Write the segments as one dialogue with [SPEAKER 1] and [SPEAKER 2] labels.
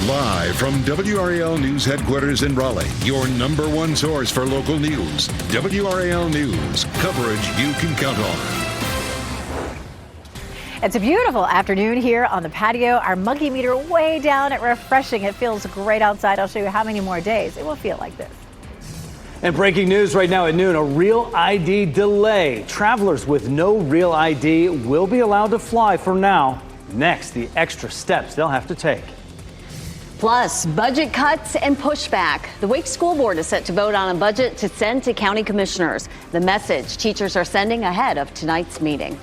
[SPEAKER 1] Live from WRAL News Headquarters in Raleigh, your number one source for local news. WRAL News, coverage you can count on.
[SPEAKER 2] It's a beautiful afternoon here on the patio. Our muggy meter way down at refreshing. It feels great outside. I'll show you how many more days it will feel like this.
[SPEAKER 3] And breaking news right now at noon, a real ID delay. Travelers with no real ID will be allowed to fly for now. Next, the extra steps they'll have to take.
[SPEAKER 4] Plus, budget cuts and pushback. The Wake School Board is set to vote on a budget to send to county commissioners. The message teachers are sending ahead of tonight's meeting.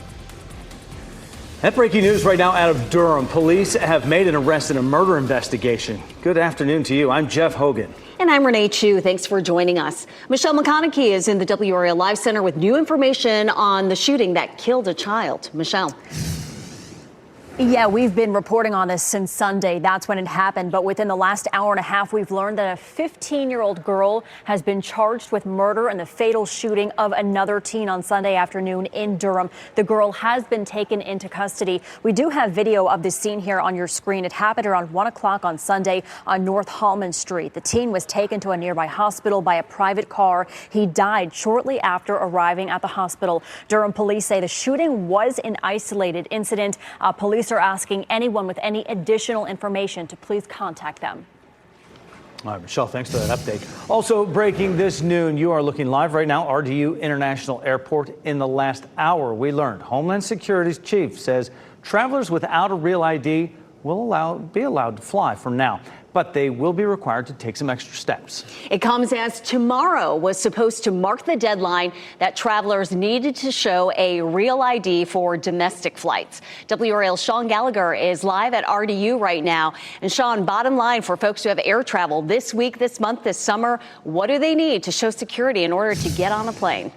[SPEAKER 3] That breaking news right now out of Durham. Police have made an arrest in a murder investigation. Good afternoon to you. I'm Jeff Hogan.
[SPEAKER 4] And I'm Renee Chu. Thanks for joining us. Michelle McConaughey is in the WRAL Live Center with new information on the shooting that killed a child. Michelle.
[SPEAKER 5] Yeah, we've been reporting on this since Sunday. That's when it happened. But within the last hour and a half, we've learned that a 15-year-old girl has been charged with murder in the fatal shooting of another teen on Sunday afternoon in Durham. The girl has been taken into custody. We do have video of the scene here on your screen. It happened around 1 o'clock on Sunday on North Hallman Street. The teen was taken to a nearby hospital by a private car. He died shortly after arriving at the hospital. Durham police say the shooting was an isolated incident. Police are asking anyone with any additional information to please contact them.
[SPEAKER 3] All right, Michelle, thanks for that update. Also breaking this noon, you are looking live right now, RDU International Airport. In the last hour, we learned Homeland Security's chief says travelers without a real ID will be allowed to fly from now, but they will be required to take some extra steps.
[SPEAKER 4] It comes as tomorrow was supposed to mark the deadline that travelers needed to show a real ID for domestic flights. WRAL's Sean Gallagher is live at RDU right now. And Sean, bottom line for folks who have air travel this week, this month, this summer, what do they need to show security in order to get on a plane?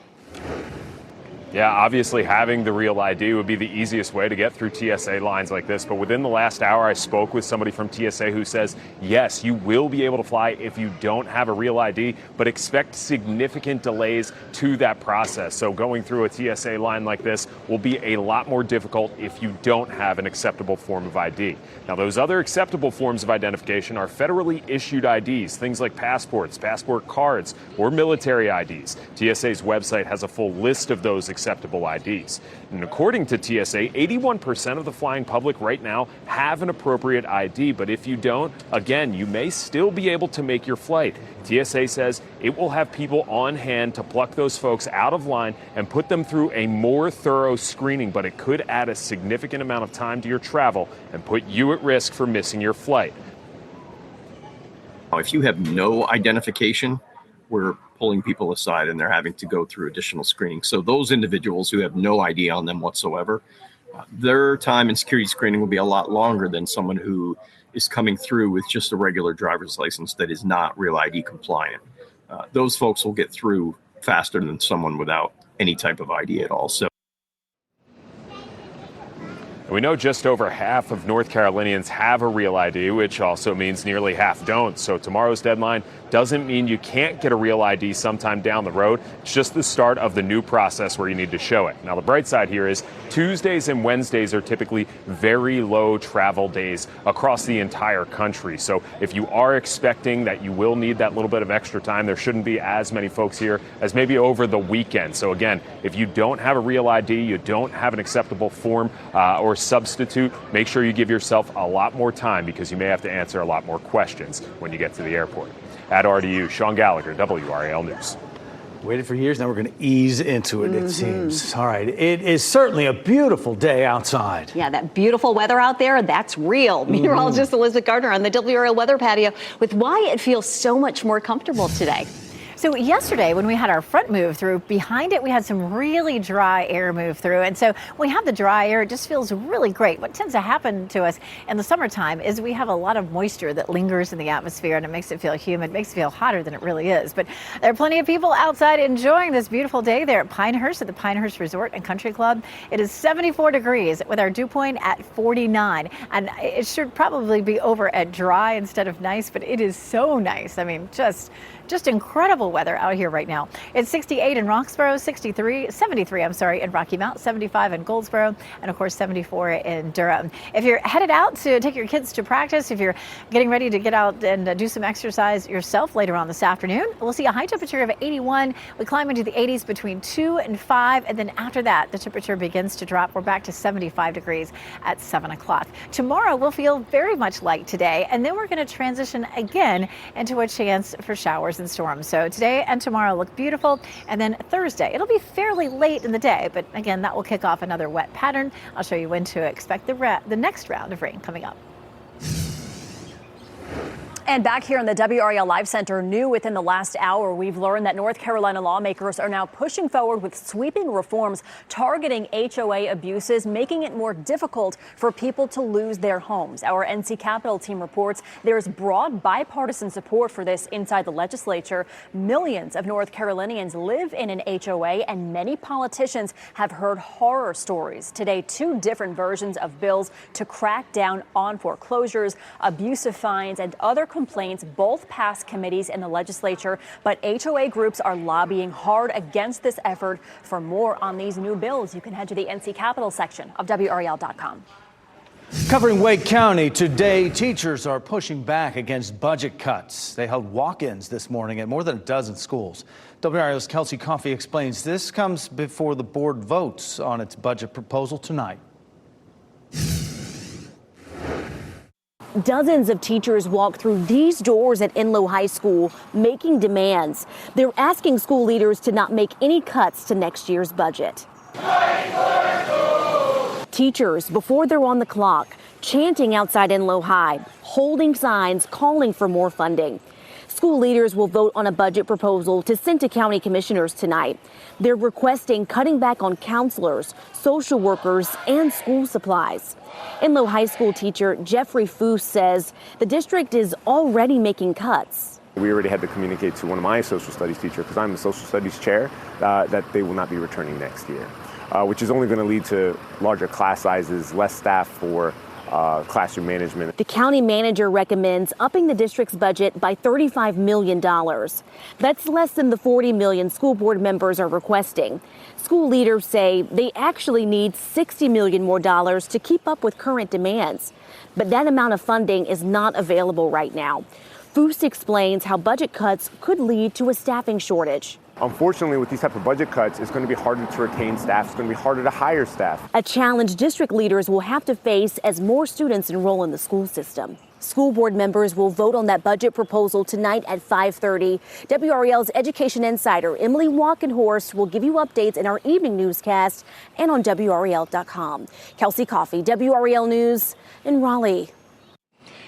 [SPEAKER 6] Yeah, obviously having the real ID would be the easiest way to get through TSA lines like this. But within the last hour, I spoke with somebody from TSA who says, yes, you will be able to fly if you don't have a real ID, but expect significant delays to that process. So going through a TSA line like this will be a lot more difficult if you don't have an acceptable form of ID. Now, those other acceptable forms of identification are federally issued IDs, things like passports, passport cards, or military IDs. TSA's website has a full list of those acceptable IDs. And according to TSA, 81% of the flying public right now have an appropriate ID. But if you don't, again, you may still be able to make your flight. TSA says it will have people on hand to pluck those folks out of line and put them through a more thorough screening. But it could add a significant amount of time to your travel and put you at risk for missing your flight.
[SPEAKER 7] If you have no identification, we're pulling people aside and they're having to go through additional screening. So those individuals who have no ID on them whatsoever, their time in security screening will be a lot longer than someone who is coming through with just a regular driver's license that is not real ID compliant. Those folks will get through faster than someone without any type of ID at all. So
[SPEAKER 6] we know just over half of North Carolinians have a real ID, which also means nearly half don't. So tomorrow's deadline doesn't mean you can't get a real ID sometime down the road. It's just the start of the new process where you need to show it. Now, the bright side here is Tuesdays and Wednesdays are typically very low travel days across the entire country. So if you are expecting that you will need that little bit of extra time, there shouldn't be as many folks here as maybe over the weekend. So again, if you don't have a real ID, you don't have an acceptable form or substitute, make sure you give yourself a lot more time because you may have to answer a lot more questions when you get to the airport. At RDU, Sean Gallagher, WRAL News.
[SPEAKER 3] Waited for years, now we're going to ease into it, it seems. All right, it is certainly a beautiful day outside.
[SPEAKER 4] Yeah, that beautiful weather out there, that's real. Meteorologist Elizabeth Gardner on the WRAL weather patio with why it feels so much more comfortable today.
[SPEAKER 2] So yesterday when we had our front move through, behind it we had some really dry air move through. And so when we have the dry air, it just feels really great. What tends to happen to us in the summertime is we have a lot of moisture that lingers in the atmosphere and it makes it feel humid, makes it feel hotter than it really is. But there are plenty of people outside enjoying this beautiful day there at Pinehurst at the Pinehurst Resort and Country Club. It is 74 degrees with our dew point at 49. And it should probably be over at dry instead of nice, but it is so nice. I mean, just Just incredible weather out here right now. It's 68 in Roxborough, 73 in Rocky Mount, 75 in Goldsboro, and of course 74 in Durham. If you're headed out to take your kids to practice, if you're getting ready to get out and do some exercise yourself later on this afternoon, we'll see a high temperature of 81. We climb into the 80s between 2 and 5, and then after that, the temperature begins to drop. We're back to 75 degrees at 7 o'clock. Tomorrow will feel very much like today, and then we're going to transition again into a chance for showers and storms. So today and tomorrow look beautiful, and then Thursday, it'll be fairly late in the day, but again, that will kick off another wet pattern. I'll show you when to expect the next round of rain coming up.
[SPEAKER 5] And back here in the WRAL Live Center, new within the last hour, we've learned that North Carolina lawmakers are now pushing forward with sweeping reforms targeting HOA abuses, making it more difficult for people to lose their homes. Our NC Capitol team reports there's broad bipartisan support for this inside the legislature. Millions of North Carolinians live in an HOA, and many politicians have heard horror stories. Today, two different versions of bills to crack down on foreclosures, abusive fines, and other complaints both passed committees in the legislature, but HOA groups are lobbying hard against this effort. For more on these new bills, you can head to the NC Capitol section of WRAL.com.
[SPEAKER 3] Covering Wake County today, teachers are pushing back against budget cuts. They held walk-ins this morning at more than a dozen schools. WRAL's Kelsey Coffey explains this comes before the board votes on its budget proposal tonight.
[SPEAKER 8] Dozens of teachers walk through these doors at Enloe High School making demands. They're asking school leaders to not make any cuts to next year's budget. Teachers, before they're on the clock, chanting outside Enloe High, holding signs calling for more funding. School leaders will vote on a budget proposal to send to county commissioners tonight. They're requesting cutting back on counselors, social workers, and school supplies. Enloe High School teacher Jeffrey Foose says the district is already making cuts.
[SPEAKER 9] We already had to communicate to one of my social studies teachers, because I'm the social studies chair, that they will not be returning next year, which is only going to lead to larger class sizes, less staff for classroom management. The county manager recommends upping the district's budget by $35 million. That's less than the $40 million school board members are requesting. School leaders say they actually need $60 million more to keep up with current demands. But that amount of funding is not available right now. Foose explains how budget cuts could lead to a staffing shortage. Unfortunately, with these type of budget cuts, it's going to be harder to retain staff. It's going to be harder to hire staff. A challenge district leaders will have to face as more students enroll in the school system. School board members will vote on that budget proposal tonight at 5:30. WRAL's education insider Emily Walkenhorst will give you updates in our evening newscast and on WRAL.com. Kelsey Coffey, WRAL News in Raleigh.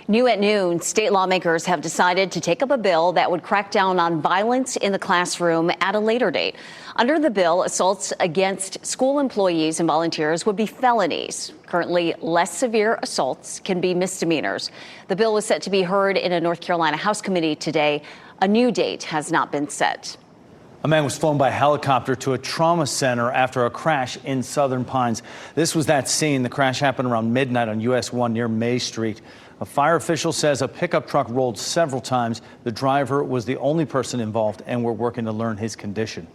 [SPEAKER 4] New at noon, state lawmakers have decided to take up a bill that would crack down on violence in the classroom at a later date. Under the bill, assaults against school employees and volunteers would be felonies. Currently, less severe assaults can be misdemeanors. The bill is set to be heard in a North Carolina House committee today. A new date has not been set.
[SPEAKER 3] A man was flown by helicopter to a trauma center after a crash in Southern Pines. This was that scene. The crash happened around midnight on US 1 near May Street. A fire official says a pickup truck rolled several times. The driver was the only person involved, and we're working to learn his condition.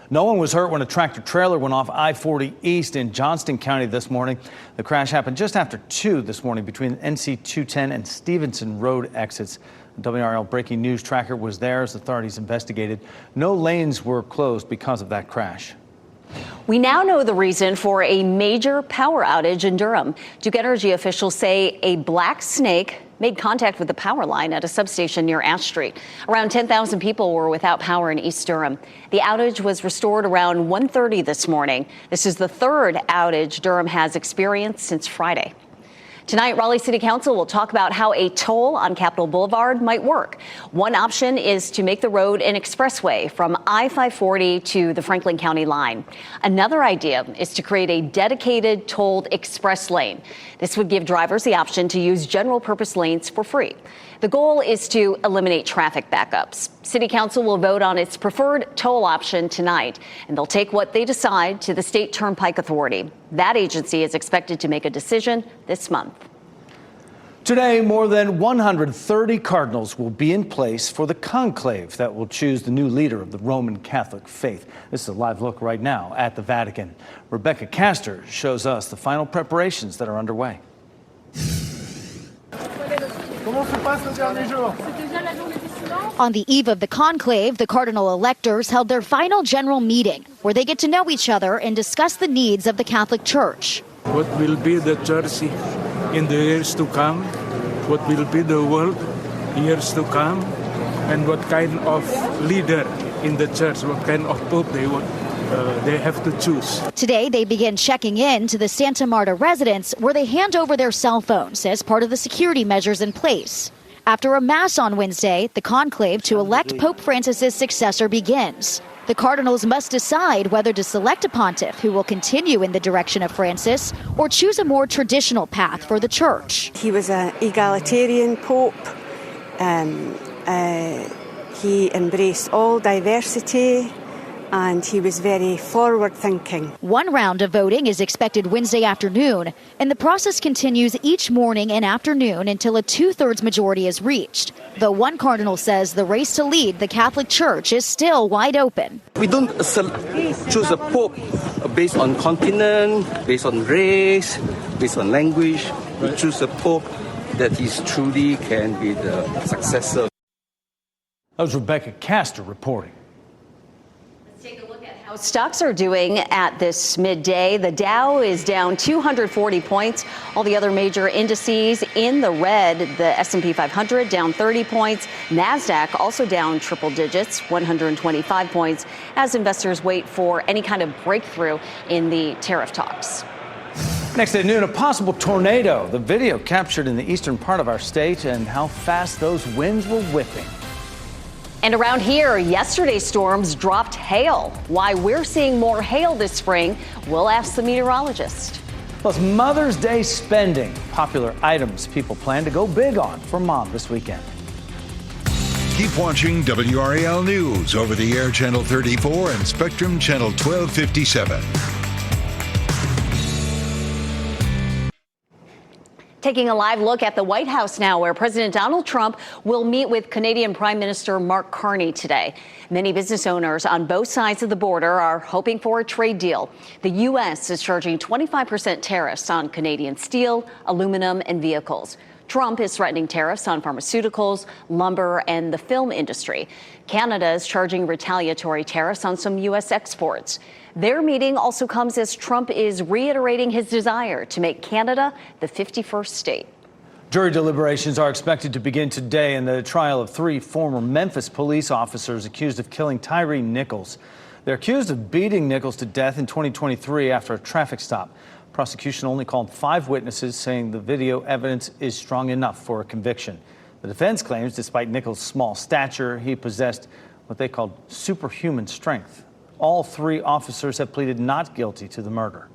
[SPEAKER 3] No one was hurt when a tractor trailer went off I-40 East in Johnston County this morning. The crash happened just after 2 this morning between NC 210 and Stevenson Road exits. The WRAL Breaking News tracker was there as authorities investigated. No lanes were closed because of that crash.
[SPEAKER 4] We now know the reason for a major power outage in Durham. Duke Energy officials say a black snake made contact with the power line at a substation near Ash Street. Around 10,000 people were without power in East Durham. The outage was restored around 1:30 this morning. This is the third outage Durham has experienced since Friday. Tonight, Raleigh City Council will talk about how a toll on Capitol Boulevard might work. One option is to make the road an expressway from I-540 to the Franklin County line. Another idea is to create a dedicated tolled express lane. This would give drivers the option to use general purpose lanes for free. The goal is to eliminate traffic backups. City Council will vote on its preferred toll option tonight, and they'll take what they decide to the State Turnpike Authority. That agency is expected to make a decision this month.
[SPEAKER 3] Today, more than 130 cardinals will be in place for the conclave that will choose the new leader of the Roman Catholic faith. This is a live look right now at the Vatican. Rebecca Castor shows us the final preparations that are underway.
[SPEAKER 10] On the eve of the conclave, the cardinal electors held their final general meeting, where they get to know each other and discuss the needs of the Catholic Church.
[SPEAKER 11] What will be the church in the years to come? What will be the world years to come? And what kind of leader in the church, what kind of pope they have to choose.
[SPEAKER 10] Today, they begin checking in to the Santa Marta residence, where they hand over their cell phones as part of the security measures in place. After a mass on Wednesday, the conclave to elect Pope Francis's successor begins. The cardinals must decide whether to select a pontiff who will continue in the direction of Francis or choose a more traditional path for the church.
[SPEAKER 12] He was an egalitarian pope. He embraced all diversity, and he was very forward-thinking.
[SPEAKER 10] One round of voting is expected Wednesday afternoon, and the process continues each morning and afternoon until a two-thirds majority is reached. Though one cardinal says the race to lead the Catholic Church is still wide open.
[SPEAKER 13] We don't choose a pope based on continent, based on race, based on language. We choose a pope that he truly can be the successor.
[SPEAKER 3] That was Rebecca Castor reporting.
[SPEAKER 4] Take a look at how stocks are doing at this midday. The Dow is down 240 points. All the other major indices in the red. The S&P 500 down 30 points. NASDAQ also down triple digits, 125 points, as investors wait for any kind of breakthrough in the tariff talks.
[SPEAKER 3] Next at noon, a possible tornado. The video captured in the eastern part of our state and how fast those winds were whipping.
[SPEAKER 4] And around here, yesterday's storms dropped hail. Why we're seeing more hail this spring, we'll ask the meteorologist.
[SPEAKER 3] Plus, Mother's Day spending. Popular items people plan to go big on for Mom this weekend.
[SPEAKER 1] Keep watching WRAL News over the air Channel 34 and Spectrum Channel 1257.
[SPEAKER 4] Taking a live look at the White House now, where President Donald Trump will meet with Canadian Prime Minister Mark Carney today. Many business owners on both sides of the border are hoping for a trade deal. The U.S. is charging 25% tariffs on Canadian steel, aluminum, and vehicles. Trump is threatening tariffs on pharmaceuticals, lumber, and the film industry. Canada is charging retaliatory tariffs on some U.S. exports. Their meeting also comes as Trump is reiterating his desire to make Canada the 51st state.
[SPEAKER 3] Jury deliberations are expected to begin today in the trial of 3 former Memphis police officers accused of killing Tyree Nichols. They're accused of beating Nichols to death in 2023 after a traffic stop. Prosecution only called 5 witnesses, saying the video evidence is strong enough for a conviction. The defense claims despite Nichols' small stature, he possessed what they called superhuman strength. All 3 officers have pleaded not guilty to the murder.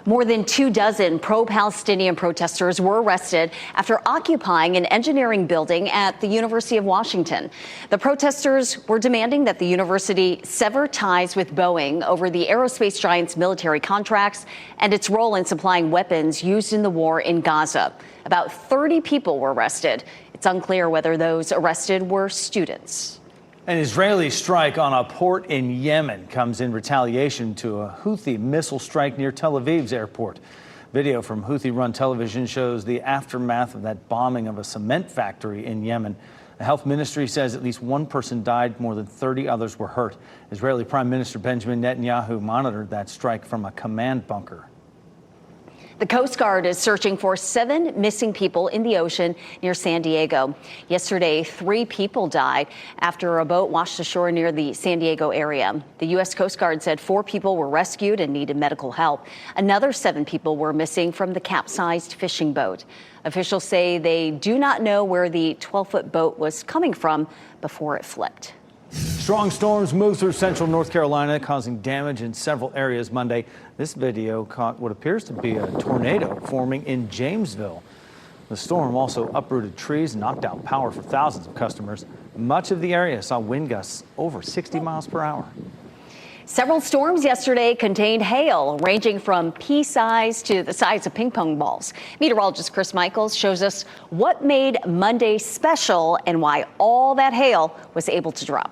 [SPEAKER 4] More than 24 pro-Palestinian protesters were arrested after occupying an engineering building at the University of Washington. The protesters were demanding that the university sever ties with Boeing over the aerospace giant's military contracts and its role in supplying weapons used in the war in Gaza. About 30 people were arrested. It's unclear whether those arrested were students.
[SPEAKER 3] An Israeli strike on a port in Yemen comes in retaliation to a Houthi missile strike near Tel Aviv's airport. Video from Houthi-run television shows the aftermath of that bombing of a cement factory in Yemen. The health ministry says at least 1 person died, more than 30 others were hurt. Israeli Prime Minister Benjamin Netanyahu monitored that strike from a command bunker.
[SPEAKER 4] The Coast Guard is searching for 7 missing people in the ocean near San Diego. Yesterday, 3 people died after a boat washed ashore near the San Diego area. The U.S. Coast Guard said 4 people were rescued and needed medical help. Another 7 people were missing from the capsized fishing boat. Officials say they do not know where the 12-foot boat was coming from before it flipped.
[SPEAKER 3] Strong storms moved through central North Carolina, causing damage in several areas Monday. This video caught what appears to be a tornado forming in Jamesville. The storm also uprooted trees and knocked out power for thousands of customers. Much of the area saw wind gusts over 60 miles per hour.
[SPEAKER 4] Several storms yesterday contained hail ranging from pea-size to the size of ping pong balls. Meteorologist Chris Michaels shows us what made Monday special and why all that hail was able to drop.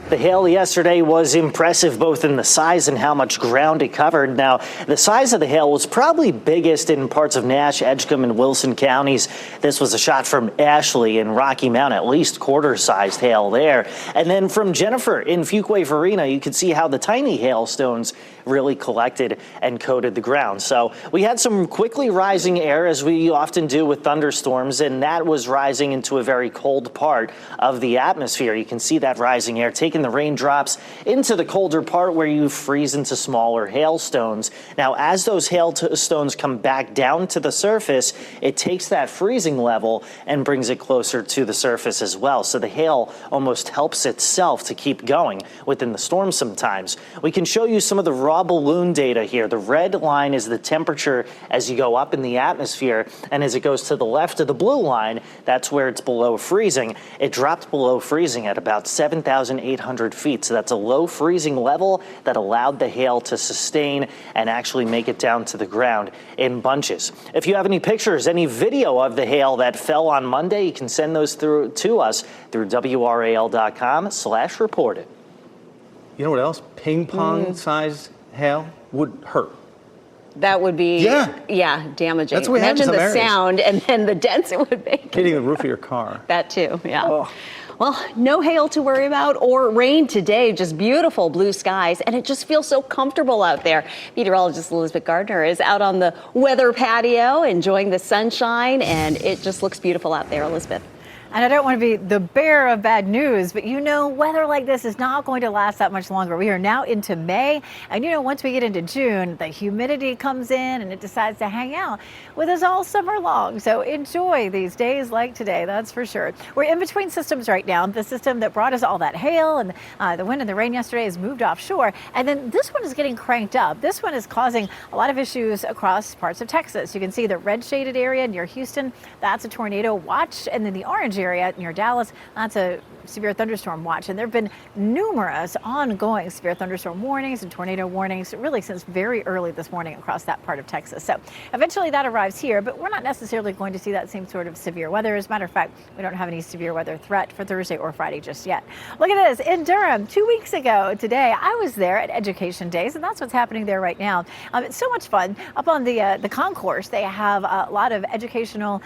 [SPEAKER 14] The hail yesterday was impressive, both in the size and how much ground it covered. Now, the size of the hail was probably biggest in parts of Nash, Edgecombe, and Wilson counties. This was a shot from Ashley and Rocky Mount, at least quarter-sized hail there. And then from Jennifer in Fuquay-Varina, you could see how the tiny hailstones really collected and coated the ground. So we had some quickly rising air, as we often do with thunderstorms, and that was rising into a very cold part of the atmosphere. You can see that rising air taking the raindrops into the colder part where you freeze into smaller hailstones. Now, as those hailstones come back down to the surface, it takes that freezing level and brings it closer to the surface as well. So the hail almost helps itself to keep going within the storm sometimes. We can show you some of the raw balloon data here. The red line is the temperature as you go up in the atmosphere, and as it goes to the left of the blue line, that's where it's below freezing. It dropped below freezing at about 7,800 feet. So that's a low freezing level that allowed the hail to sustain and actually make it down to the ground in bunches. If you have any pictures, any video of the hail that fell on Monday, you can send those through to us through WRAL.com/reported.
[SPEAKER 3] You know what else? Ping pong size hail would hurt.
[SPEAKER 4] That would be, damaging.
[SPEAKER 3] That's what we have in
[SPEAKER 4] Imagine
[SPEAKER 3] some
[SPEAKER 4] the
[SPEAKER 3] areas.
[SPEAKER 4] sound and then the dents it would make.
[SPEAKER 3] Hitting the roof of your car.
[SPEAKER 4] That too, yeah.
[SPEAKER 3] Oh.
[SPEAKER 4] Well, no hail to worry about or rain today, just beautiful blue skies, and it just feels so comfortable out there. Meteorologist Elizabeth Gardner is out on the weather patio enjoying the sunshine, and it just looks beautiful out there. Elizabeth.
[SPEAKER 2] And I don't want to be the bearer of bad news, but weather like this is not going to last that much longer. We are now into May, and once we get into June, the humidity comes in and it decides to hang out with us all summer long. So enjoy these days like today, that's for sure. We're in between systems right now. The system that brought us all that hail and the wind and the rain yesterday has moved offshore, and then this one is getting cranked up. This one is causing a lot of issues across parts of Texas. You can see the red shaded area near Houston, that's a tornado watch, and then the orange area near Dallas, that's a severe thunderstorm watch. And there have been numerous ongoing severe thunderstorm warnings and tornado warnings really since very early this morning across that part of Texas. So eventually that arrives here, but we're not necessarily going to see that same sort of severe weather. As a matter of fact, we don't have any severe weather threat for Thursday or Friday just yet. Look at this in Durham 2 weeks ago today. I was there at Education Days, and that's what's happening there right now. It's so much fun. Up on the concourse, they have a lot of educational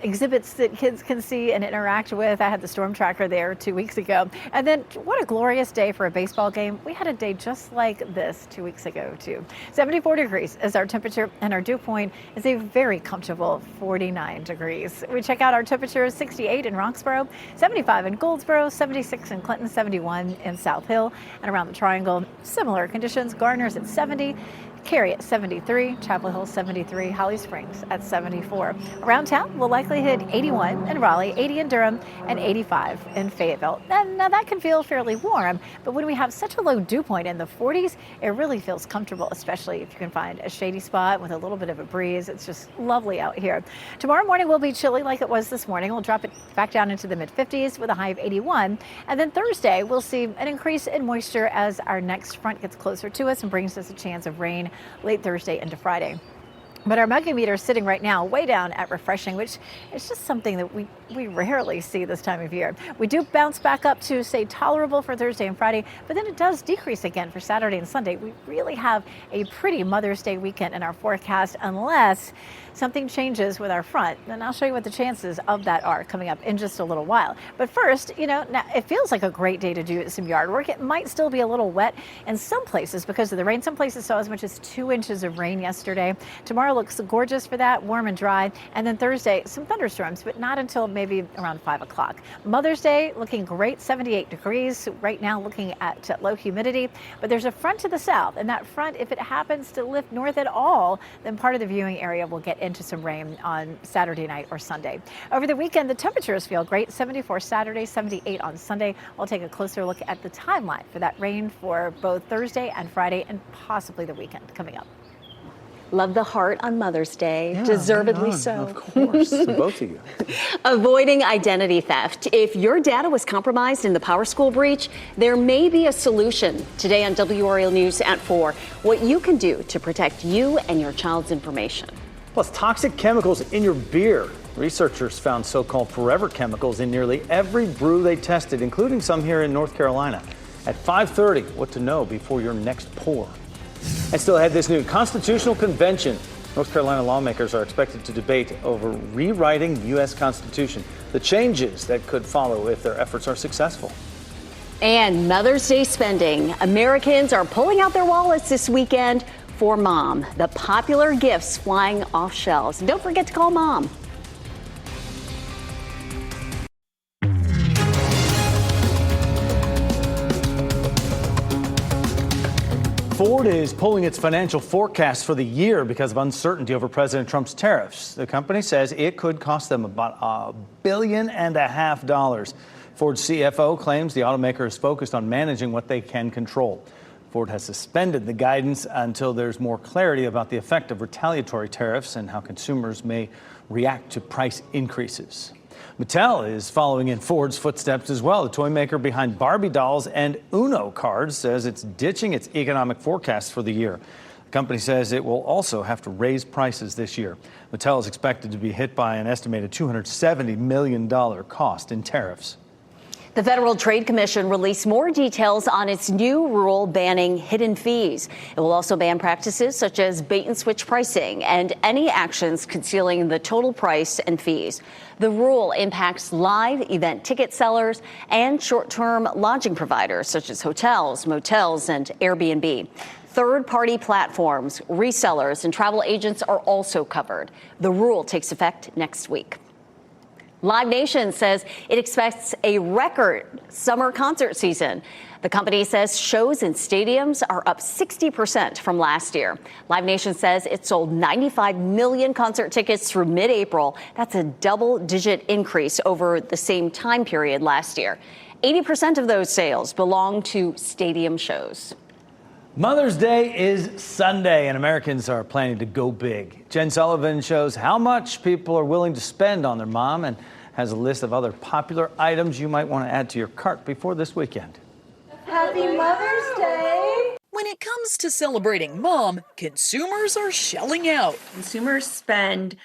[SPEAKER 2] exhibits that kids can see and interact with. I had the storm tracker there 2 weeks ago. And then what a glorious day for a baseball game. We had a day just like this 2 weeks ago too. 74 degrees is our temperature, and our dew point is a very comfortable 49 degrees. We check out our temperatures: 68 in Roxborough, 75 in Goldsboro, 76 in Clinton, 71 in South Hill, and around the Triangle, similar conditions. Garner's at 70. Cary at 73, Chapel Hill 73, Holly Springs at 74. Around town, we'll likely hit 81 in Raleigh, 80 in Durham, and 85 in Fayetteville. And now that can feel fairly warm, but when we have such a low dew point in the 40s, it really feels comfortable, especially if you can find a shady spot with a little bit of a breeze. It's just lovely out here. Tomorrow morning will be chilly like it was this morning. We'll drop it back down into the mid-50s with a high of 81. And then Thursday, we'll see an increase in moisture as our next front gets closer to us and brings us a chance of rain late Thursday into Friday. But our muggy meter is sitting right now way down at refreshing, which is just something that we rarely see this time of year. We do bounce back up to, say, tolerable for Thursday and Friday, but then it does decrease again for Saturday and Sunday. We really have a pretty Mother's Day weekend in our forecast unless something changes with our front. And I'll show you what the chances of that are coming up in just a little while. But first, now it feels like a great day to do some yard work. It might still be a little wet in some places because of the rain. Some places saw as much as 2 inches of rain yesterday. Tomorrow looks gorgeous for that, warm and dry. And then Thursday, some thunderstorms, but not until maybe around 5 o'clock. Mother's Day looking great, 78 degrees. Right now looking at low humidity, but there's a front to the south, and that front, if it happens to lift north at all, then part of the viewing area will get into some rain on Saturday night or Sunday. Over the weekend, the temperatures feel great, 74 Saturday, 78 on Sunday. We'll take a closer look at the timeline for that rain for both Thursday and Friday and possibly the weekend coming up.
[SPEAKER 4] Love the heart on Mother's Day. Yeah, deservedly so.
[SPEAKER 3] Of course, both of you.
[SPEAKER 4] Avoiding identity theft. If your data was compromised in the PowerSchool breach, there may be a solution. Today on WRAL News at 4, what you can do to protect you and your child's information.
[SPEAKER 3] Plus, toxic chemicals in your beer. Researchers found so-called forever chemicals in nearly every brew they tested, including some here in North Carolina. At 5:30, what to know before your next pour. And still ahead this noon, Constitutional Convention. North Carolina lawmakers are expected to debate over rewriting the U.S. Constitution, the changes that could follow if their efforts are successful.
[SPEAKER 4] And Mother's Day spending. Americans are pulling out their wallets this weekend for Mom. The popular gifts flying off shelves. And don't forget to call Mom.
[SPEAKER 3] Ford is pulling its financial forecast for the year because of uncertainty over President Trump's tariffs. The company says it could cost them about $1.5 billion. Ford's CFO claims the automaker is focused on managing what they can control. Ford has suspended the guidance until there's more clarity about the effect of retaliatory tariffs and how consumers may react to price increases. Mattel is following in Ford's footsteps as well. The toy maker behind Barbie dolls and Uno cards says it's ditching its economic forecast for the year. The company says it will also have to raise prices this year. Mattel is expected to be hit by an estimated $270 million cost in tariffs.
[SPEAKER 4] The Federal Trade Commission released more details on its new rule banning hidden fees. It will also ban practices such as bait and switch pricing and any actions concealing the total price and fees. The rule impacts live event ticket sellers and short-term lodging providers such as hotels, motels, and Airbnb. Third-party platforms, resellers, and travel agents are also covered. The rule takes effect next week. Live Nation says it expects a record summer concert season. The company says shows in stadiums are up 60% from last year. Live Nation says it sold 95 million concert tickets through mid-April. That's a double-digit increase over the same time period last year. 80% of those sales belong to stadium shows.
[SPEAKER 3] Mother's Day is Sunday, and Americans are planning to go big. Jen Sullivan shows how much people are willing to spend on their mom and has a list of other popular items you might want to add to your cart before this weekend.
[SPEAKER 15] Happy Mother's Day! When it comes to celebrating Mom, consumers are shelling out.
[SPEAKER 16] Consumers spend,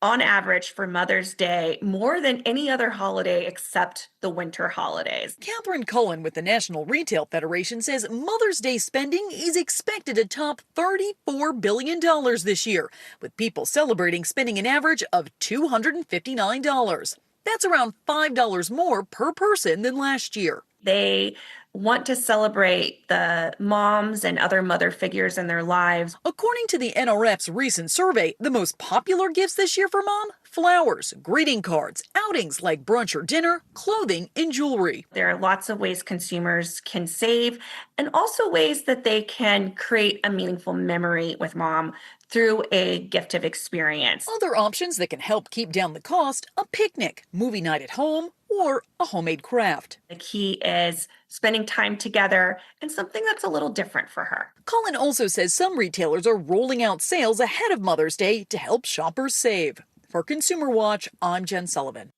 [SPEAKER 16] on average, for Mother's Day more than any other holiday except the winter holidays.
[SPEAKER 15] Catherine Cullen with the National Retail Federation says Mother's Day spending is expected to top $34 billion this year, with people celebrating spending an average of $259. That's around $5 more per person than last year.
[SPEAKER 16] They want to celebrate the moms and other mother figures in their lives.
[SPEAKER 15] According to the NRF's recent survey, the most popular gifts this year for Mom? Flowers, greeting cards, outings like brunch or dinner, clothing, and jewelry.
[SPEAKER 16] There are lots of ways consumers can save and also ways that they can create a meaningful memory with Mom through a gifted experience.
[SPEAKER 15] Other options that can help keep down the cost: a picnic, movie night at home, or a homemade craft.
[SPEAKER 16] The key is spending time together and something that's a little different for her.
[SPEAKER 15] Colin also says some retailers are rolling out sales ahead of Mother's Day to help shoppers save. For Consumer Watch, I'm Jen Sullivan.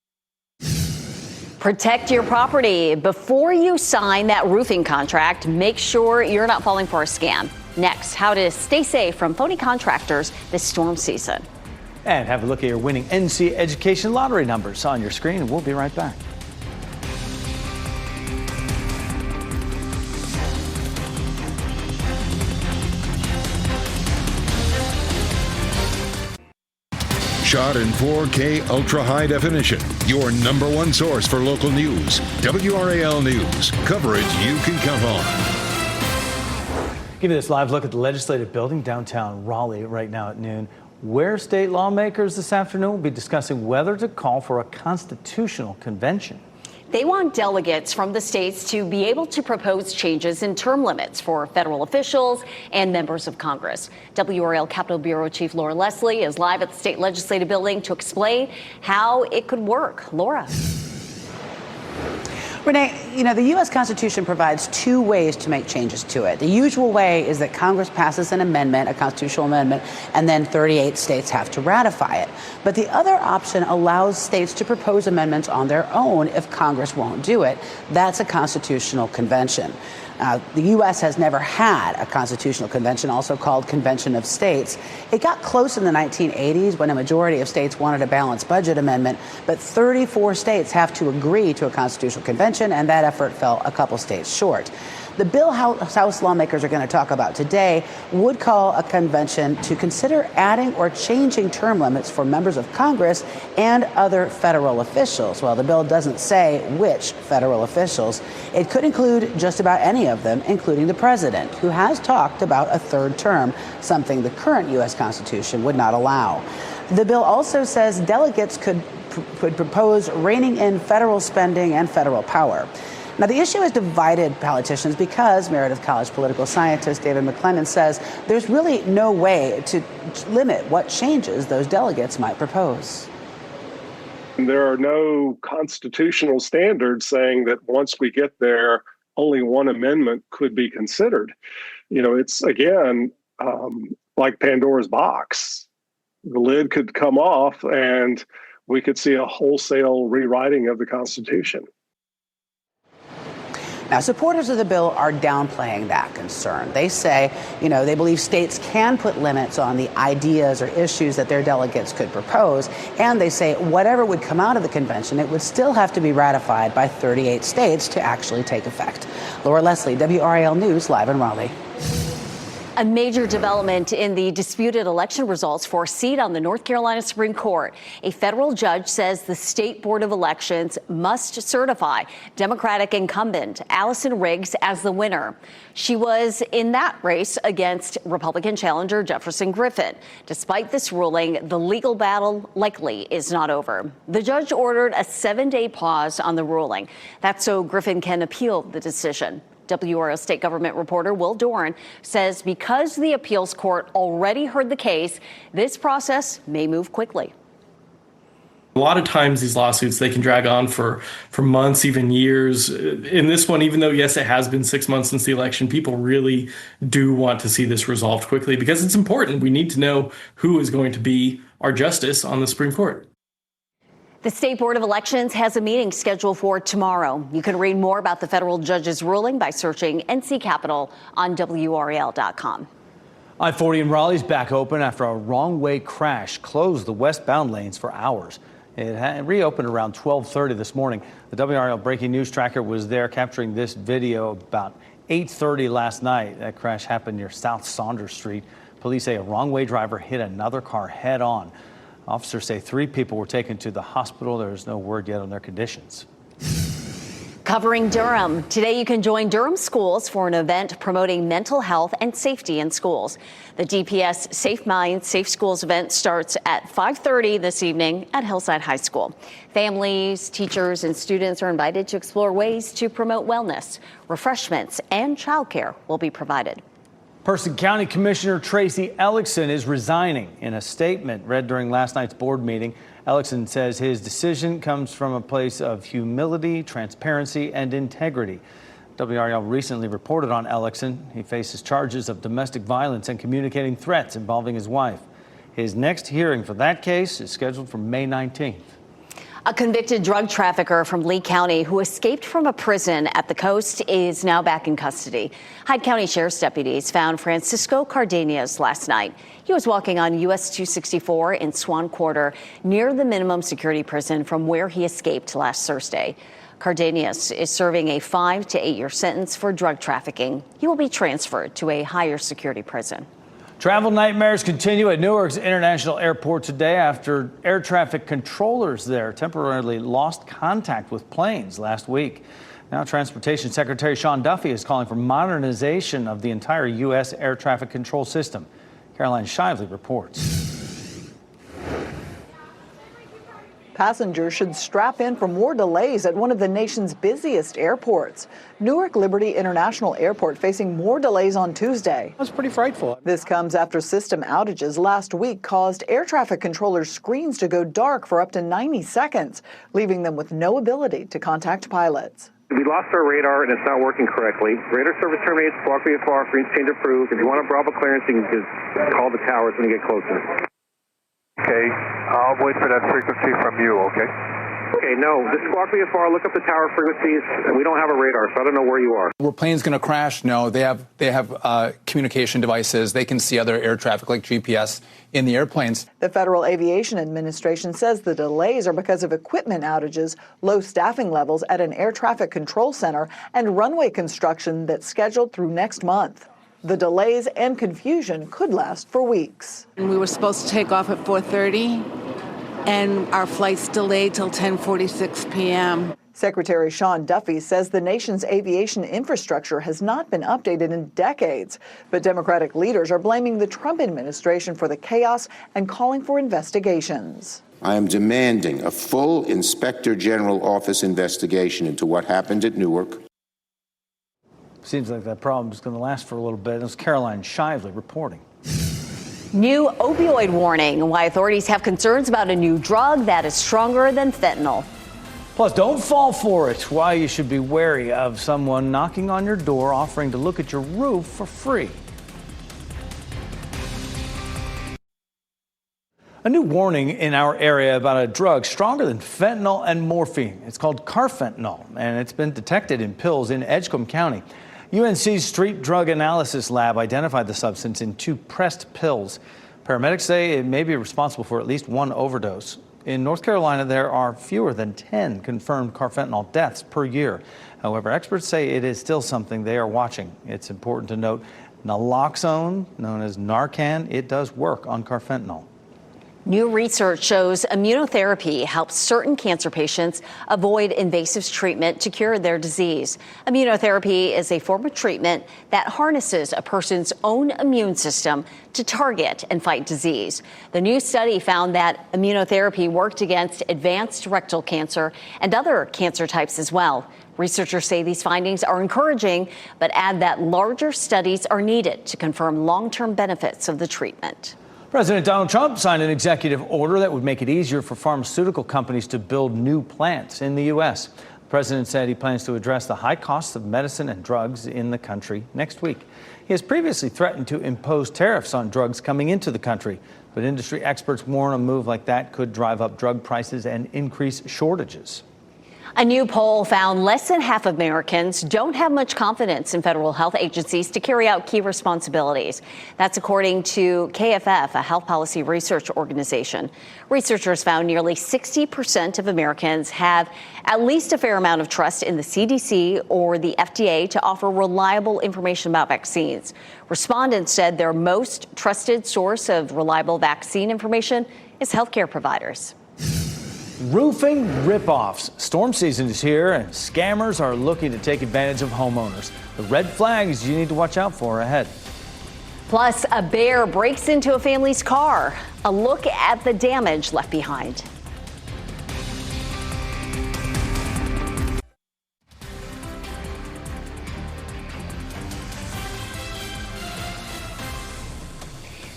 [SPEAKER 4] Protect your property. Before you sign that roofing contract, make sure you're not falling for a scam. Next, how to stay safe from phony contractors this storm season.
[SPEAKER 3] And have a look at your winning NC Education lottery numbers on your screen, and we'll be right back.
[SPEAKER 1] Shot in 4K ultra high definition. Your number one source for local news. WRAL News. Coverage you can count on.
[SPEAKER 3] Give you this live look at the legislative building downtown Raleigh right now at noon, where state lawmakers this afternoon will be discussing whether to call for a constitutional convention.
[SPEAKER 4] They want delegates from the states to be able to propose changes in term limits for federal officials and members of Congress. WRAL Capitol Bureau Chief Laura Leslie is live at the state legislative building to explain how it could work. Laura.
[SPEAKER 17] Renee, the U.S. Constitution provides two ways to make changes to it. The usual way is that Congress passes an amendment, a constitutional amendment, and then 38 states have to ratify it. But the other option allows states to propose amendments on their own if Congress won't do it. That's a constitutional convention. The U.S. has never had a constitutional convention, also called Convention of States. It got close in the 1980s when a majority of states wanted a balanced budget amendment, but 34 states have to agree to a constitutional convention, and that effort fell a couple states short. The bill House lawmakers are going to talk about today would call a convention to consider adding or changing term limits for members of Congress and other federal officials. Well, the bill doesn't say which federal officials. It could include just about any of them, including the president, who has talked about a third term, something the current U.S. Constitution would not allow. The bill also says delegates could propose reining in federal spending and federal power. Now, the issue has divided politicians because Meredith College political scientist David McClendon says there's really no way to limit what changes those delegates might propose.
[SPEAKER 18] There are no constitutional standards saying that once we get there, only one amendment could be considered. It's, again, like Pandora's box. The lid could come off and we could see a wholesale rewriting of the Constitution.
[SPEAKER 17] Now, supporters of the bill are downplaying that concern. They say, they believe states can put limits on the ideas or issues that their delegates could propose. And they say whatever would come out of the convention, it would still have to be ratified by 38 states to actually take effect. Laura Leslie, WRAL News, live in Raleigh.
[SPEAKER 4] A major development in the disputed election results for a seat on the North Carolina Supreme Court. A federal judge says the State Board of Elections must certify Democratic incumbent Allison Riggs as the winner. She was in that race against Republican challenger Jefferson Griffin. Despite this ruling, the legal battle likely is not over. The judge ordered a 7-day pause on the ruling. That's so Griffin can appeal the decision. WRAL state government reporter Will Doran says because the appeals court already heard the case, this process may move quickly.
[SPEAKER 19] A lot of times these lawsuits, they can drag on for months, even years. In this one, even though, yes, it has been 6 months since the election, people really do want to see this resolved quickly because it's important. We need to know who is going to be our justice on the Supreme Court.
[SPEAKER 4] The State Board of Elections has a meeting scheduled for tomorrow. You can read more about the federal judge's ruling by searching NC Capitol on WRAL.com.
[SPEAKER 3] I-40 in Raleigh is back open after a wrong-way crash closed the westbound lanes for hours. It had reopened around 12:30 this morning. The WRAL breaking news tracker was there capturing this video about 8:30 last night. That crash happened near South Saunders Street. Police say a wrong-way driver hit another car head-on. Officers say 3 people were taken to the hospital. There's no word yet on their conditions.
[SPEAKER 4] Covering Durham. Today you can join Durham schools for an event promoting mental health and safety in schools. The DPS Safe Minds, Safe Schools event starts at 5:30 this evening at Hillside High School. Families, teachers, and students are invited to explore ways to promote wellness. Refreshments and childcare will be provided.
[SPEAKER 3] Person County Commissioner Tracy Ellickson is resigning. In a statement read during last night's board meeting, Ellickson says his decision comes from a place of humility, transparency, and integrity. WRAL recently reported on Ellickson. He faces charges of domestic violence and communicating threats involving his wife. His next hearing for that case is scheduled for May 19th.
[SPEAKER 4] A convicted drug trafficker from Lee County who escaped from a prison at the coast is now back in custody. Hyde County Sheriff's deputies found Francisco Cardenas last night. He was walking on US 264 in Swan Quarter near the minimum security prison from where he escaped last Thursday. Cardenas is serving a 5 to 8 year sentence for drug trafficking. He will be transferred to a higher security prison.
[SPEAKER 3] Travel nightmares continue at Newark's International Airport today after air traffic controllers there temporarily lost contact with planes last week. Now, Transportation Secretary Sean Duffy is calling for modernization of the entire U.S. air traffic control system. Caroline Shively reports.
[SPEAKER 20] Passengers should strap in for more delays at one of the nation's busiest airports. Newark Liberty International Airport facing more delays on Tuesday.
[SPEAKER 21] That's pretty frightful.
[SPEAKER 20] This comes after system outages last week caused air traffic controllers' screens to go dark for up to 90 seconds, leaving them with no ability to contact pilots.
[SPEAKER 21] We lost our radar and it's not working correctly. Radar service terminates, squawk VFR, frequency change approved. If you want a Bravo clearance, you can just call the towers when you get closer.
[SPEAKER 22] Okay, I'll wait for that frequency from you, okay?
[SPEAKER 21] Okay, no, the squawk VFR, look up the tower frequencies, and we don't have a radar, so I don't know where you are.
[SPEAKER 23] Were planes going to crash? No, they have communication devices. They can see other air traffic like GPS in the airplanes.
[SPEAKER 20] The Federal Aviation Administration says the delays are because of equipment outages, low staffing levels at an air traffic control center, and runway construction that's scheduled through next month. The delays and confusion could last for weeks.
[SPEAKER 24] And we were supposed to take off at 4:30, and our flight's delayed till 10:46 p.m.
[SPEAKER 20] Secretary Sean Duffy says the nation's aviation infrastructure has not been updated in decades, but Democratic leaders are blaming the Trump administration for the chaos and calling for investigations.
[SPEAKER 25] I am demanding a full Inspector General Office investigation into what happened at Newark.
[SPEAKER 3] Seems like that problem is going to last for a little bit. It was Caroline Shively reporting.
[SPEAKER 4] New opioid warning, why authorities have concerns about a new drug that is stronger than fentanyl.
[SPEAKER 3] Plus, don't fall for it. Why you should be wary of someone knocking on your door offering to look at your roof for free. A new warning in our area about a drug stronger than fentanyl and morphine. It's called carfentanil, and it's been detected in pills in Edgecombe County. UNC's Street Drug Analysis Lab identified the substance in 2 pressed pills. Paramedics say it may be responsible for at least 1 overdose. In North Carolina, there are fewer than 10 confirmed carfentanil deaths per year. However, experts say it is still something they are watching. It's important to note naloxone, known as Narcan, it does work on carfentanil.
[SPEAKER 4] New research shows immunotherapy helps certain cancer patients avoid invasive treatment to cure their disease. Immunotherapy is a form of treatment that harnesses a person's own immune system to target and fight disease. The new study found that immunotherapy worked against advanced rectal cancer and other cancer types as well. Researchers say these findings are encouraging, but add that larger studies are needed to confirm long-term benefits of the treatment.
[SPEAKER 3] President Donald Trump signed an executive order that would make it easier for pharmaceutical companies to build new plants in the U.S. The president said he plans to address the high costs of medicine and drugs in the country next week. He has previously threatened to impose tariffs on drugs coming into the country, but industry experts warn a move like that could drive up drug prices and increase shortages.
[SPEAKER 4] A new poll found less than half of Americans don't have much confidence in federal health agencies to carry out key responsibilities. That's according to KFF, a health policy research organization. Researchers found nearly 60% of Americans have at least a fair amount of trust in the CDC or the FDA to offer reliable information about vaccines. Respondents said their most trusted source of reliable vaccine information is healthcare providers.
[SPEAKER 3] Roofing ripoffs. Storm season is here and scammers are looking to take advantage of homeowners. The red flags you need to watch out for ahead.
[SPEAKER 4] Plus, a bear breaks into a family's car. A look at the damage left behind.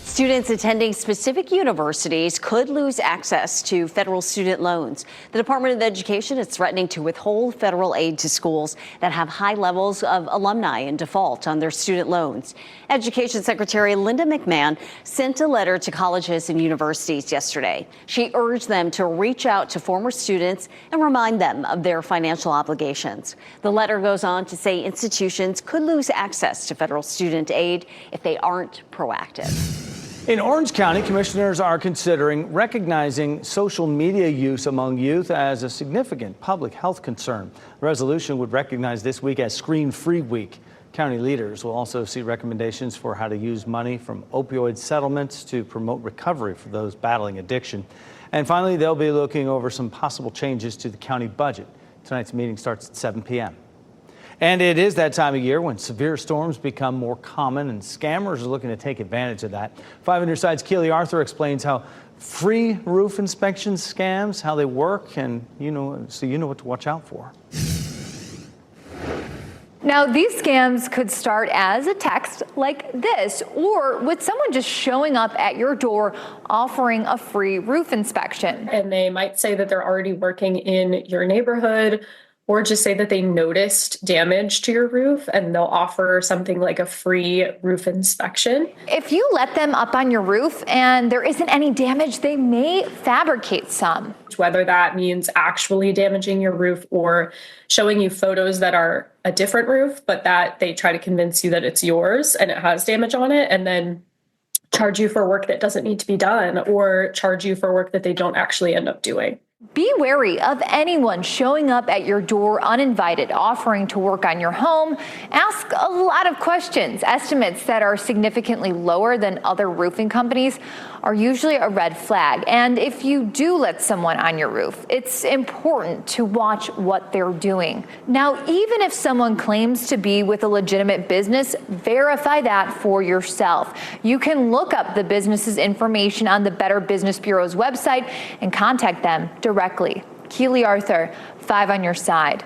[SPEAKER 4] Students attending specific universities could lose access to federal student loans. The Department of Education is threatening to withhold federal aid to schools that have high levels of alumni in default on their student loans. Education Secretary Linda McMahon sent a letter to colleges and universities yesterday. She urged them to reach out to former students and remind them of their financial obligations. The letter goes on to say institutions could lose access to federal student aid if they aren't proactive.
[SPEAKER 3] In Orange County, commissioners are considering recognizing social media use among youth as a significant public health concern. The resolution would recognize this week as Screen-Free Week. County leaders will also see recommendations for how to use money from opioid settlements to promote recovery for those battling addiction. And finally, they'll be looking over some possible changes to the county budget. Tonight's meeting starts at 7 p.m. And it is that time of year when severe storms become more common and scammers are looking to take advantage of that. 5 on your side's Keely Arthur explains how free roof inspection scams, how they work, and so you know what to watch out for.
[SPEAKER 26] Now, these scams could start as a text like this, or with someone just showing up at your door offering a free roof inspection.
[SPEAKER 27] And they might say that they're already working in your neighborhood,
[SPEAKER 5] or just say that they noticed damage to your roof, and they'll offer something like a free roof inspection.
[SPEAKER 26] If you let them up on your roof and there isn't any damage, they may fabricate some.
[SPEAKER 5] Whether that means actually damaging your roof or showing you photos that are a different roof, but that they try to convince you that it's yours and it has damage on it, and then charge you for work that doesn't need to be done, or charge you for work that they don't actually end up doing.
[SPEAKER 26] Be wary of anyone showing up at your door uninvited, offering to work on your home. Ask a lot of questions. Estimates that are significantly lower than other roofing companies are usually a red flag. And if you do let someone on your roof, it's important to watch what they're doing. Now, even if someone claims to be with a legitimate business, verify that for yourself. You can look up the business's information on the Better Business Bureau's website and contact them directly. Keely Arthur, 5 on your side.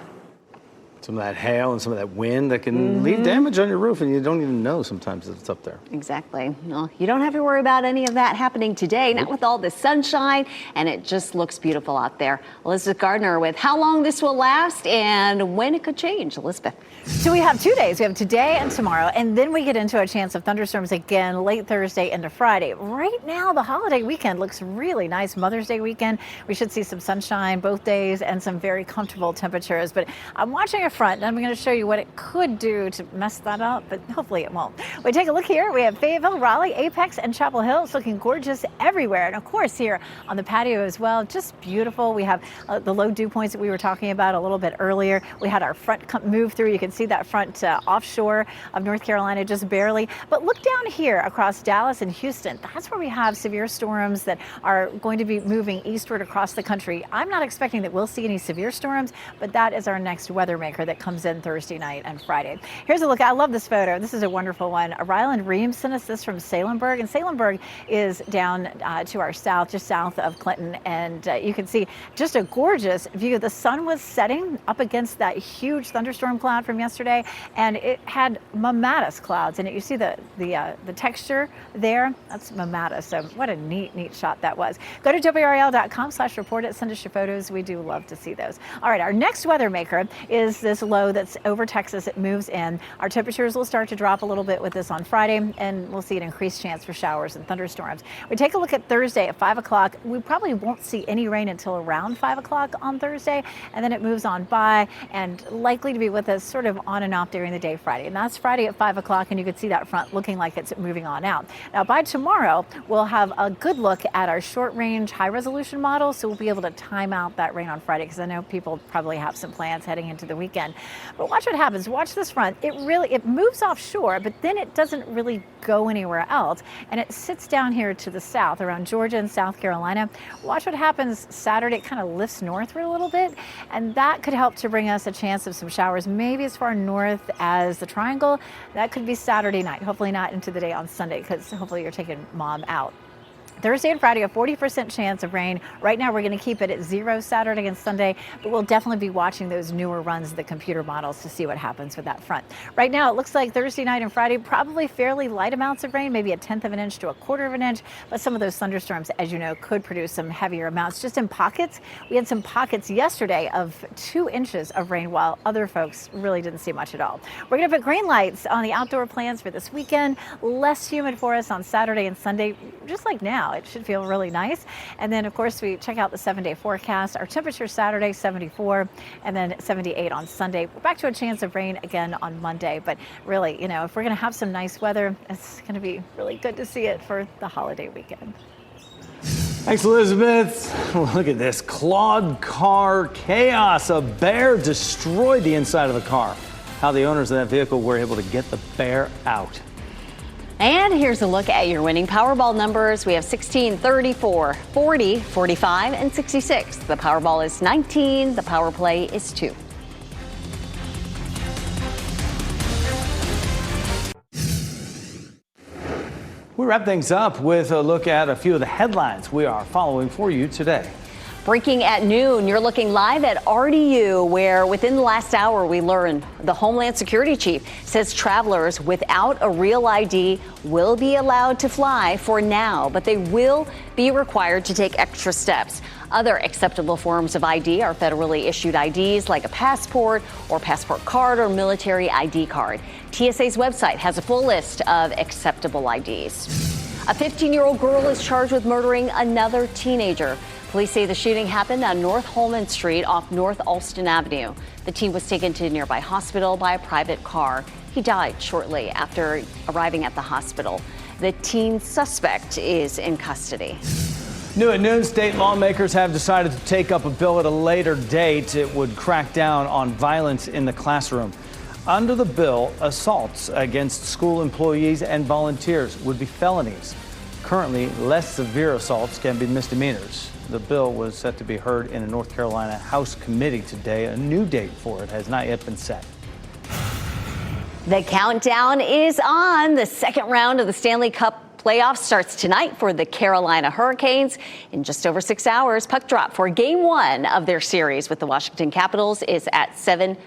[SPEAKER 3] Some of that hail and some of that wind that can leave damage on your roof, and you don't even know sometimes that it's up there.
[SPEAKER 4] Exactly. Well, you don't have to worry about any of that happening today, not with all the sunshine, and it just looks beautiful out there. Elizabeth Gardner with how long this will last and when it could change. Elizabeth.
[SPEAKER 2] So we have 2 days. We have today and tomorrow, and then we get into a chance of thunderstorms again late Thursday into Friday. Right now, the holiday weekend looks really nice. Mother's Day weekend, we should see some sunshine both days and some very comfortable temperatures. But I'm watching a front, and I'm going to show you what it could do to mess that up, but hopefully it won't. We take a look here. We have Fayetteville, Raleigh, Apex, and Chapel Hill. It's looking gorgeous everywhere, and of course here on the patio as well. Just beautiful. We have the low dew points that we were talking about a little bit earlier. We had our front move through. You can see that front offshore of North Carolina just barely. But look down here across Dallas and Houston. That's where we have severe storms that are going to be moving eastward across the country. I'm not expecting that we'll see any severe storms, but that is our next weather maker that comes in Thursday night and Friday. Here's a look. I love this photo. This is a wonderful one. Ryland Reams sent us this from Salemburg, and Salemburg is down to our south, just south of Clinton, and you can see just a gorgeous view. The sun was setting up against that huge thunderstorm cloud from yesterday, and it had mammatus clouds in it. You see the texture there? That's mammatus. So what a neat shot that was. Go to WRAL.com/report it. Send us your photos. We do love to see those. All right, our next weather maker is this low that's over Texas. It moves in. Our temperatures will start to drop a little bit with this on Friday, and we'll see an increased chance for showers and thunderstorms. We take a look at Thursday at 5 o'clock. We probably won't see any rain until around 5 o'clock on Thursday, and then it moves on by and likely to be with us sort of on and off during the day Friday. And that's Friday at 5 o'clock, and you can see that front looking like it's moving on out. Now, by tomorrow, we'll have a good look at our short-range, high-resolution model, so we'll be able to time out that rain on Friday, because I know people probably have some plans heading into the weekend. But watch what happens. Watch this front. It moves offshore, but then it doesn't really go anywhere else, and it sits down here to the south around Georgia and South Carolina. Watch what happens Saturday. It kind of lifts northward a little bit, and that could help to bring us a chance of some showers, maybe as far north as the Triangle. That could be Saturday night. Hopefully not into the day on Sunday, because hopefully you're taking mom out. Thursday and Friday, a 40% chance of rain. Right now, we're going to keep it at 0 Saturday and Sunday, but we'll definitely be watching those newer runs of the computer models to see what happens with that front. Right now, it looks like Thursday night and Friday, probably fairly light amounts of rain, maybe 1/10 of an inch to 1/4 of an inch, but some of those thunderstorms, as you know, could produce some heavier amounts just in pockets. We had some pockets yesterday of 2 inches of rain, while other folks really didn't see much at all. We're going to put green lights on the outdoor plans for this weekend. Less humid for us on Saturday and Sunday, just like now. It should feel really nice. And then, of course, we check out the 7-day forecast. Our temperature Saturday, 74, and then 78 on Sunday. We're back to a chance of rain again on Monday. But really, if we're going to have some nice weather, it's going to be really good to see it for the holiday weekend.
[SPEAKER 3] Thanks, Elizabeth. Look at this. Clawed car chaos. A bear destroyed the inside of the car. How the owners of that vehicle were able to get the bear out.
[SPEAKER 4] And here's a look at your winning Powerball numbers. We have 16, 34, 40, 45, and 66. The Powerball is 19. The Power Play is 2.
[SPEAKER 3] We wrap things up with a look at a few of the headlines we are following for you today.
[SPEAKER 4] Breaking at noon, you're looking live at RDU, where within the last hour we learned the Homeland Security Chief says travelers without a real ID will be allowed to fly for now, but they will be required to take extra steps. Other acceptable forms of ID are federally issued IDs like a passport or passport card or military ID card. TSA's website has a full list of acceptable IDs. A 15-year-old girl is charged with murdering another teenager. Police say the shooting happened on North Holman Street off North Alston Avenue. The teen was taken to a nearby hospital by a private car. He died shortly after arriving at the hospital. The teen suspect is in custody.
[SPEAKER 3] New at noon, state lawmakers have decided to take up a bill at a later date. It would crack down on violence in the classroom. Under the bill, assaults against school employees and volunteers would be felonies. Currently, less severe assaults can be misdemeanors. The bill was set to be heard in a North Carolina House committee today. A new date for it has not yet been set.
[SPEAKER 4] The countdown is on. The second round of the Stanley Cup playoffs starts tonight for the Carolina Hurricanes. In just over 6 hours, puck drop for Game 1 of their series with the Washington Capitals is at 7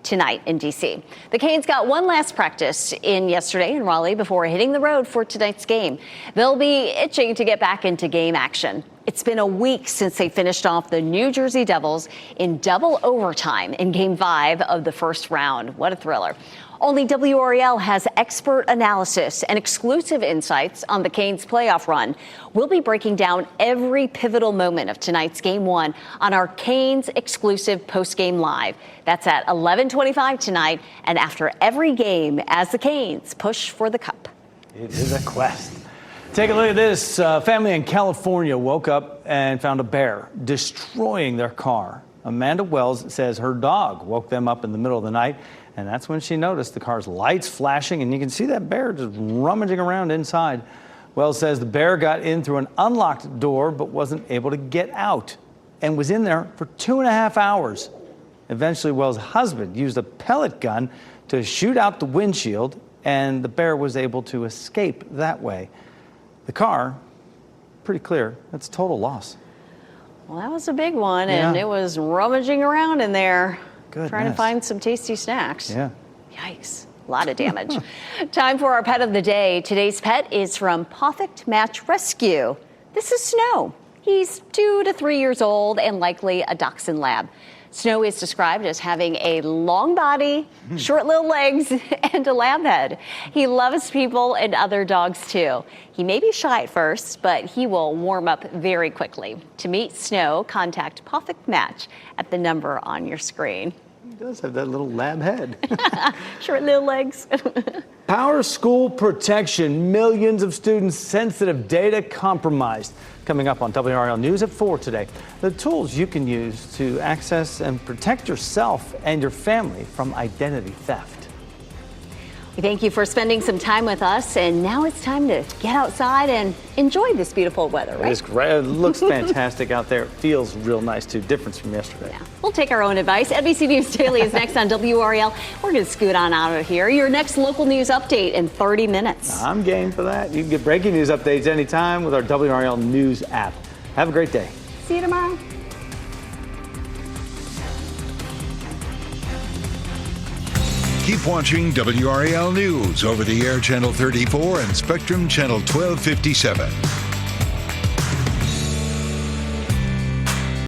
[SPEAKER 4] tonight in D.C. The Canes got one last practice in yesterday in Raleigh before hitting the road for tonight's game. They'll be itching to get back into game action. It's been a week since they finished off the New Jersey Devils in double overtime in Game 5 of the first round. What a thriller. Only WRAL has expert analysis and exclusive insights on the Canes' playoff run. We'll be breaking down every pivotal moment of tonight's Game 1 on our Canes exclusive postgame live. That's at 11:25 tonight and after every game as the Canes push for the Cup.
[SPEAKER 3] It is a quest. Take a look at this. Family in California woke up and found a bear destroying their car. Amanda Wells says her dog woke them up in the middle of the night, and that's when she noticed the car's lights flashing, and you can see that bear just rummaging around inside. Wells says the bear got in through an unlocked door but wasn't able to get out and was in there for 2.5 hours. Eventually, Wells' husband used a pellet gun to shoot out the windshield, and the bear was able to escape that way. The car, pretty clear, that's a total loss.
[SPEAKER 4] Well, that was a big one, and it was rummaging around in there, trying to find some tasty snacks.
[SPEAKER 3] Yeah.
[SPEAKER 4] Yikes. A lot of damage. Time for our pet of the day. Today's pet is from Perfect Match Rescue. This is Snow. He's 2 to 3 years old and likely a dachshund lab. Snow is described as having a long body, short little legs, and a lab head. He loves people and other dogs too. He may be shy at first, but he will warm up very quickly. To meet Snow, contact Perfect Match at the number on your screen.
[SPEAKER 3] He does have that little lab head.
[SPEAKER 4] Short little legs.
[SPEAKER 3] Power school protection. Millions of students' sensitive data compromised. Coming up on WRAL News at 4 today. The tools you can use to access and protect yourself and your family from identity theft.
[SPEAKER 4] We thank you for spending some time with us, and now it's time to get outside and enjoy this beautiful weather, right?
[SPEAKER 3] It is great. It looks fantastic out there. It feels real nice too. Difference from yesterday.
[SPEAKER 4] Yeah. We'll take our own advice. NBC News Daily is next on WRAL. We're going to scoot on out of here. Your next local news update in 30 minutes.
[SPEAKER 3] I'm game for that. You can get breaking news updates anytime with our WRAL News app. Have a great day.
[SPEAKER 4] See you tomorrow.
[SPEAKER 1] Keep watching WRAL News over the air Channel 34 and Spectrum Channel 1257.